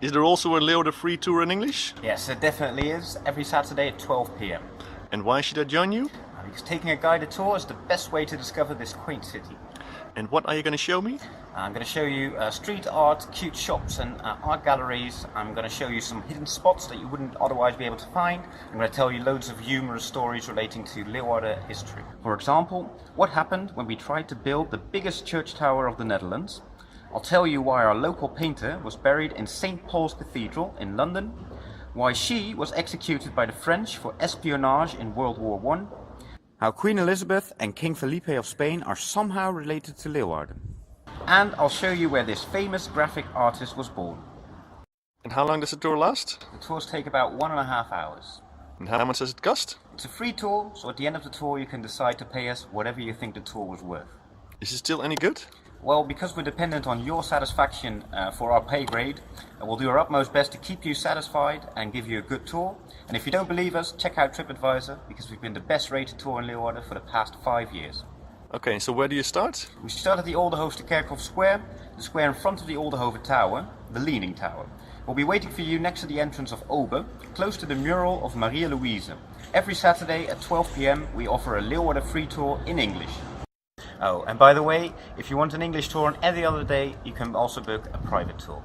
Is there also a Leeuwarden Free Tour in English? Yes, it definitely is. Every Saturday at 12 p.m. And why should I join you? Because taking a guided tour is the best way to discover this quaint city. And what are you going to show me? I'm going to show you street art, cute shops and art galleries. I'm going to show you some hidden spots that you wouldn't otherwise be able to find. I'm going to tell you loads of humorous stories relating to Leeuwarden history. For example, what happened when we tried to build the biggest church tower of the Netherlands. I'll tell you why our local painter was buried in St. Paul's Cathedral in London, why she was executed by the French for espionage in World War I, how Queen Elizabeth and King Felipe of Spain are somehow related to Leeuwarden. And I'll show you where this famous graphic artist was born. And how long does the tour last? The tours take about 1.5 hours. And how much does it cost? It's a free tour, so at the end of the tour you can decide to pay us whatever you think the tour was worth. Is it still any good? Well, because we're dependent on your satisfaction for our pay grade, we'll do our utmost best to keep you satisfied and give you a good tour. And if you don't believe us, check out TripAdvisor, because we've been the best rated tour in Leeuwarden for the past 5 years. Okay, so where do you start? We start at the Oldehoofdkerkhof Square, the square in front of the Oldehoven Tower, the Leaning Tower. We'll be waiting for you next to the entrance of Obe, close to the mural of Maria Louise. Every Saturday at 12 p.m. we offer a Leeuwarden Free Tour in English. Oh, and by the way, if you want an English tour on any other day, you can also book a private tour.